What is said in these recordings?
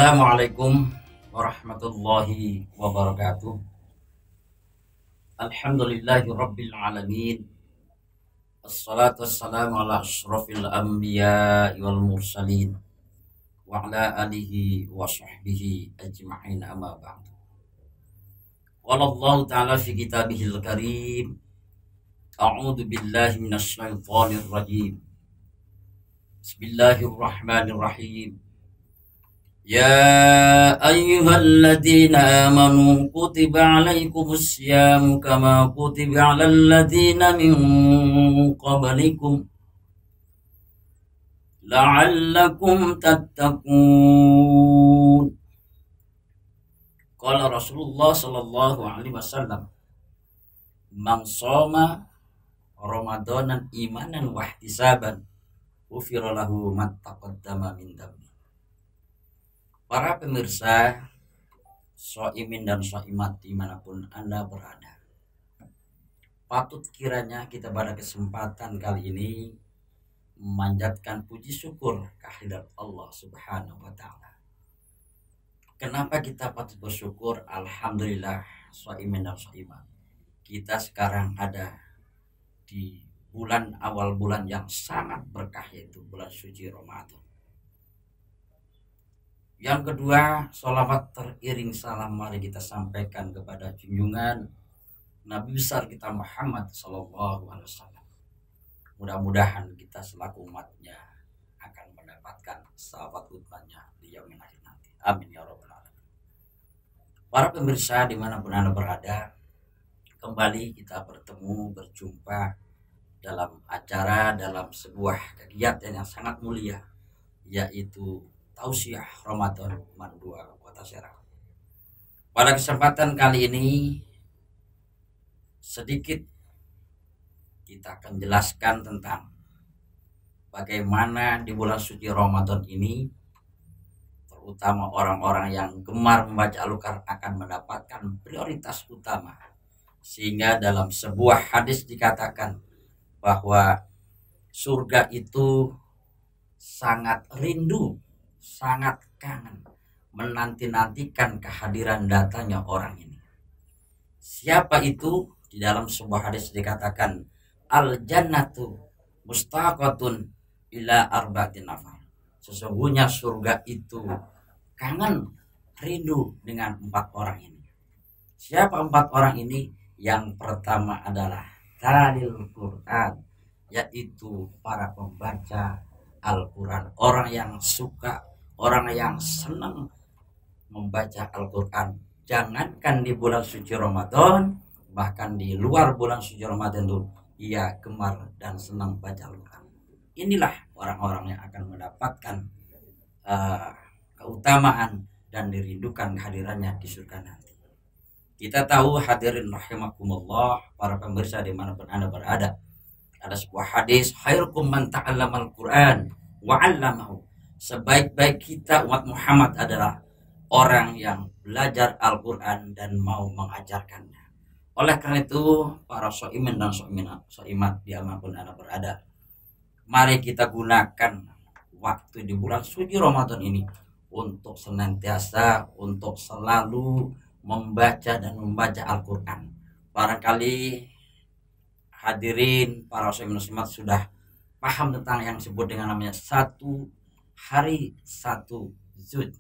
Assalamualaikum warahmatullahi wabarakatuh. Alhamdulillahi rabbil alamin. Assalatu wassalamu ala asyrafil anbiya wal mursalin wa ala alihi wa sahbihi ajma'in, amma ba'du. Qala Allah ta'ala fi kitabihil karim, a'udzu billahi minasy syaithanir rajim. Bismillahirrahmanirrahim. Ya ayyuhalladzina amanu kutiba alaikumus syamu kama kutiba alal ladzina min qablikum la'allakum tattaqun. Qala Rasulullah sallallahu alaihi wasallam, man shoma ramadanan imanan wa ihtisaban ghufira lahu ma taqaddama min dhanbi. Para pemirsa Soimin dan Soimat dimanapun Anda berada, patut kiranya kita pada kesempatan kali ini memanjatkan puji syukur kehadirat Allah Subhanahu wa Ta'ala. Kenapa kita patut bersyukur? Alhamdulillah Soimin dan Soimat, kita sekarang ada di awal bulan yang sangat berkah, yaitu bulan suci Ramadan. Yang kedua, sholawat teriring salam mari kita sampaikan kepada junjungan Nabi besar kita Muhammad Sallallahu Alaihi Wasallam. Mudah-mudahan kita selaku umatnya akan mendapatkan sahabat umatnya di yaumil akhir nanti. Amin ya rabbal alamin. Para pemirsa dimanapun Anda berada, kembali kita berjumpa dalam sebuah kegiatan yang sangat mulia, yaitu Tausiah Ramadan Mandua Kota Serang. Pada kesempatan kali ini sedikit kita akan jelaskan tentang bagaimana di bulan suci Ramadan ini, terutama orang-orang yang gemar membaca Al-Quran akan mendapatkan prioritas utama. Sehingga dalam sebuah hadis dikatakan bahwa surga itu sangat rindu, sangat kangen, menanti-nantikan kehadiran datanya orang ini. Siapa itu? Di dalam sebuah hadis dikatakan, al jannatu mustaqatun ila arba'atin nafar. Sesungguhnya surga itu kangen, rindu dengan 4 orang ini. Siapa 4 orang ini? Yang pertama adalah talil Quran, yaitu para pembaca Al-Quran, orang yang suka, orang yang senang membaca Al-Quran. Jangankan di bulan suci Ramadan, bahkan di luar bulan suci Ramadan itu ia gemar dan senang baca Al-Quran. Inilah orang-orang yang akan mendapatkan keutamaan dan dirindukan kehadirannya di surga nanti. Kita tahu, hadirin rahimakumullah, para pemirsa dimanapun Anda berada, ada sebuah hadis, khairukum man ta'allamal Qur'an wa 'allamahu. Sebaik-baik kita umat Muhammad adalah orang yang belajar Al-Quran dan mau mengajarkannya. Oleh karena itu, para so'imin dan so'imat dimanapun Anda berada, mari kita gunakan waktu di bulan suci Ramadan ini untuk senantiasa, untuk selalu membaca Al-Quran. Barangkali hadirin para so'imin dan so'imat sudah paham tentang yang disebut dengan namanya satu hari 1 juz,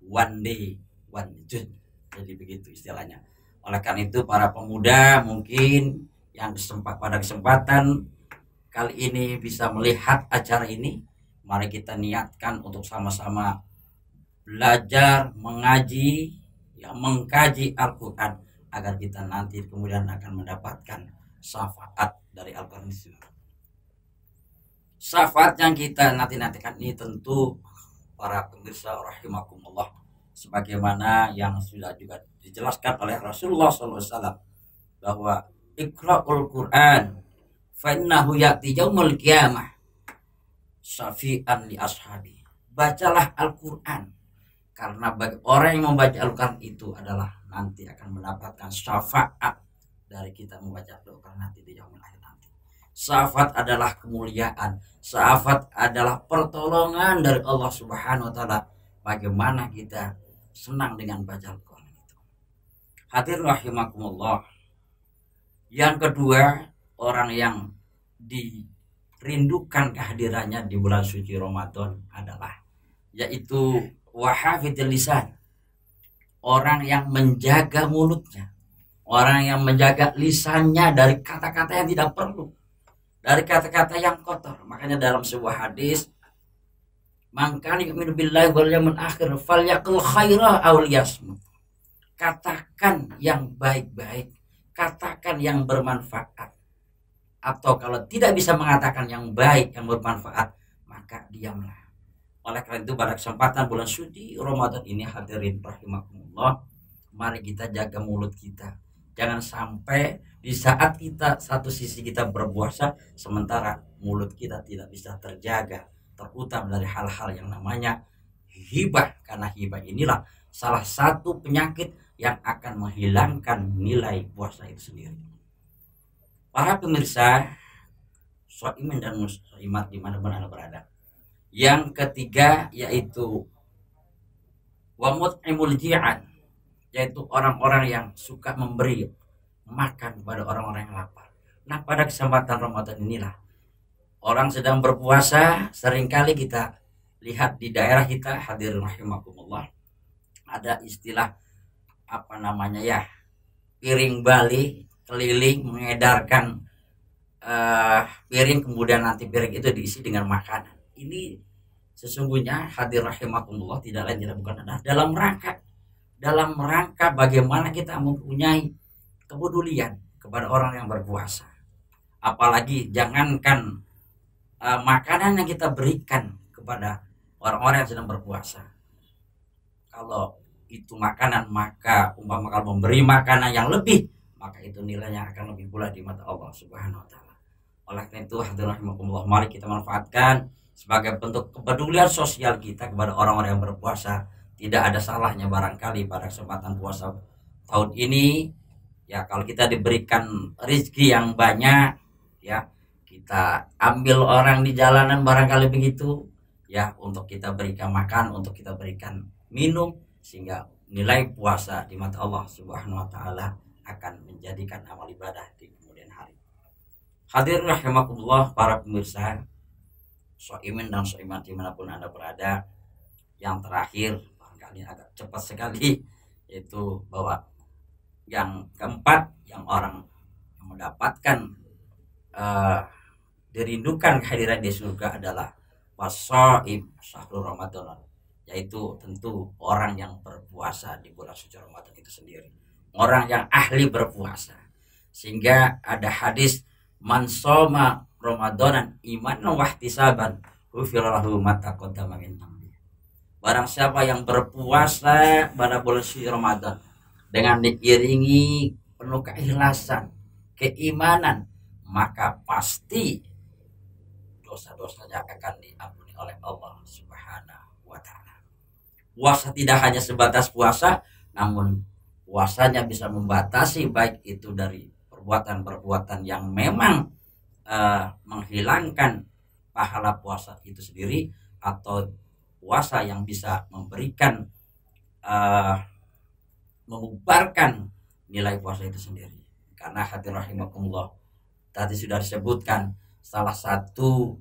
one day 1 juz. Jadi begitu istilahnya. Oleh karena itu, para pemuda mungkin yang pada kesempatan kali ini bisa melihat acara ini, mari kita niatkan untuk sama-sama belajar, mengaji, mengkaji Al-Quran, agar kita nanti kemudian akan mendapatkan syafaat dari Al-Quran itu. Syafaat yang kita nanti-nantikan ini tentu para pemirsa rahimakumullah, sebagaimana yang sudah juga dijelaskan oleh Rasulullah SAW, bahwa iqra'ul Qur'an fa innahu ya'ti yaumul qiyamah syafi'an li ashabi. Bacalah Al-Quran, karena bagi orang yang membaca Al-Quran itu adalah nanti akan mendapatkan syafaat dari kita membaca Al-Quran nanti di yaumul akhir nanti. Syafaat adalah kemuliaan, syafaat adalah pertolongan dari Allah Subhanahu wa Ta'ala bagaimana kita senang dengan baca Al-Quran itu. Hadirin rahimakumullah. Yang kedua, orang yang dirindukan kehadirannya di bulan suci Ramadan adalah yaitu wahafidil lisan, orang yang menjaga mulutnya, orang yang menjaga lisannya dari kata-kata yang tidak perlu, dari kata-kata yang kotor. Makanya dalam sebuah hadis, man kana yu'minu billahi wal yawmil akhir falyaqul khaira aw liyasmut. Katakan yang baik-baik, katakan yang bermanfaat. Atau kalau tidak bisa mengatakan yang baik, yang bermanfaat, maka diamlah. Oleh karena itu pada kesempatan bulan suci Ramadan ini, hadirin rahimakumullah, mari kita jaga mulut kita. Jangan sampai di saat kita satu sisi kita berpuasa, sementara mulut kita tidak bisa terjaga, terutama dari hal-hal yang namanya hibah. Karena hibah inilah salah satu penyakit yang akan menghilangkan nilai puasa itu sendiri. Para pemirsa, shaimin dan muslimat dimanapun Anda berada. Yang ketiga yaitu wamut'imul ji'an, yaitu orang-orang yang suka memberi makan kepada orang-orang yang lapar. Nah, pada kesempatan Ramadan inilah orang sedang berpuasa, seringkali kita lihat di daerah kita, hadirin rahimakumullah, ada istilah piring Bali keliling mengedarkan piring, kemudian nanti piring itu diisi dengan makanan. Ini sesungguhnya hadirin rahimakumullah tidak lain tidak bukan adalah dalam rangka bagaimana kita mempunyai kepedulian kepada orang yang berpuasa. Apalagi jangankan makanan yang kita berikan kepada orang-orang yang sedang berpuasa, kalau itu makanan, maka umpama kalau memberi makanan yang lebih, maka itu nilainya akan lebih pula di mata Allah Subhanahu wa taala. Oleh karena itu hadirin rahimakumullah, mari kita manfaatkan sebagai bentuk kepedulian sosial kita kepada orang-orang yang berpuasa. Tidak ada salahnya barangkali pada kesempatan puasa tahun ini, ya, kalau kita diberikan rezeki yang banyak, ya, kita ambil orang di jalanan barangkali begitu, ya, untuk kita berikan makan, untuk kita berikan minum, sehingga nilai puasa di mata Allah Subhanahu wa taala akan menjadikan amal ibadah di kemudian hari. Hadirin rahimakumullah, para pemirsa, shaimin dan shaimat dimanapun Anda berada. Yang terakhir, barangkali agak cepat sekali, yaitu bahwa yang keempat, yang orang yang mendapatkan dirindukan kehadiran di surga adalah washaim syahrul Ramadan, yaitu tentu orang yang berpuasa di bulan suci Ramadan itu sendiri, orang yang ahli berpuasa. Sehingga ada hadis, man shoma Ramadanan imanan wa ihtisaban ghufira lahu ma taqaddama min dhanbi. Barang siapa yang berpuasa pada bulan suci Ramadan dengan diiringi penuh keikhlasan, keimanan, maka pasti dosa-dosanya akan diampuni oleh Allah Subhanahu wa taala. Puasa tidak hanya sebatas puasa, namun puasanya bisa membatasi baik itu dari perbuatan-perbuatan yang memang menghilangkan pahala puasa itu sendiri, atau puasa yang bisa memberikan mengubarkan nilai puasa itu sendiri. Karena hadirin rahimakumullah, tadi sudah disebutkan salah satu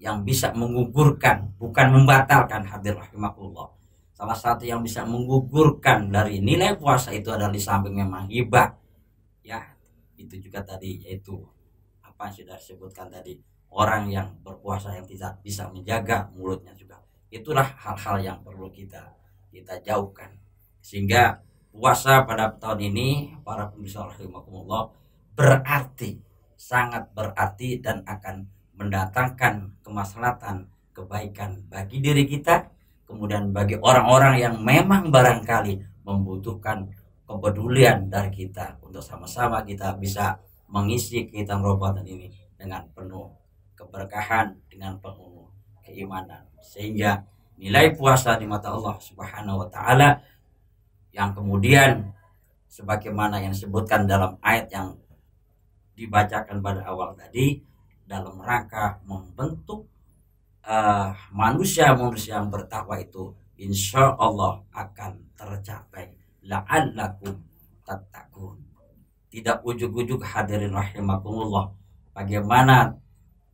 yang bisa menggugurkan, bukan membatalkan, hadirin rahimakumullah, salah satu yang bisa menggugurkan dari nilai puasa itu adalah di samping memang hibah, ya, itu juga tadi yaitu apa yang sudah disebutkan tadi, orang yang berpuasa yang tidak bisa menjaga mulutnya juga. Itulah hal-hal yang perlu kita jauhkan. Sehingga puasa pada tahun ini, para pemirsa rahimakumullah, berarti, sangat berarti, dan akan mendatangkan kemaslahatan, kebaikan bagi diri kita, kemudian bagi orang-orang yang memang barangkali membutuhkan kepedulian dari kita, untuk sama-sama kita bisa mengisi kehidupan Ramadan ini dengan penuh keberkahan, dengan penuh keimanan, sehingga nilai puasa di mata Allah Subhanahu wa taala yang kemudian sebagaimana yang disebutkan dalam ayat yang dibacakan pada awal tadi, dalam rangka membentuk manusia-manusia yang bertakwa itu insya Allah akan tercapai. La'allakum tattaqun. Tidak ujuk-ujuk hadirin rahimakumullah. Bagaimana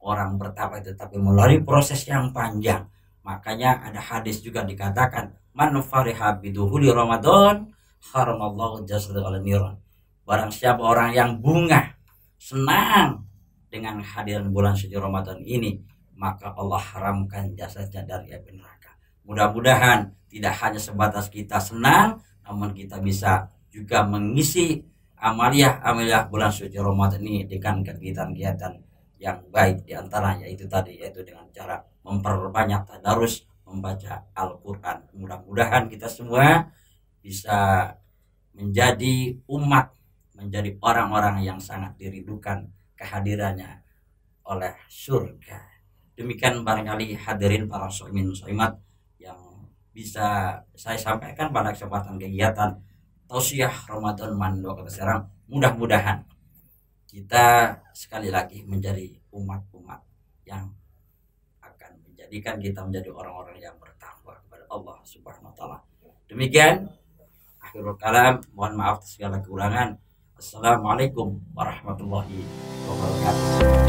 orang bertakwa itu, tapi melalui proses yang panjang. Makanya ada hadis juga dikatakan, man fariha biduhuli Ramadan haramallahu jasadahu ala niran. Barang siapa orang yang bunga senang dengan hadiran bulan suci Ramadan ini, maka Allah haramkan jasadnya dari api neraka. Mudah-mudahan tidak hanya sebatas kita senang, namun kita bisa juga mengisi amaliah bulan suci Ramadan ini dengan kegiatan-kegiatan yang baik, diantaranya itu tadi, yaitu dengan cara memperbanyak tadarus membaca Al-Quran. Mudah-mudahan kita semua bisa menjadi umat, menjadi orang-orang yang sangat dirindukan kehadirannya oleh surga. Demikian barangkali hadirin para shaimin shaimat yang bisa saya sampaikan pada kesempatan kegiatan tausiah Ramadan Mandok Kota Serang. Mudah-mudahan kita sekali lagi menjadi umat-umat yang akan menjadikan kita menjadi orang-orang yang bertakwa kepada Allah Subhanahu wa taala. Demikian akhirul kalam, mohon maaf atas segala kekurangan. Assalamualaikum warahmatullahi wabarakatuh.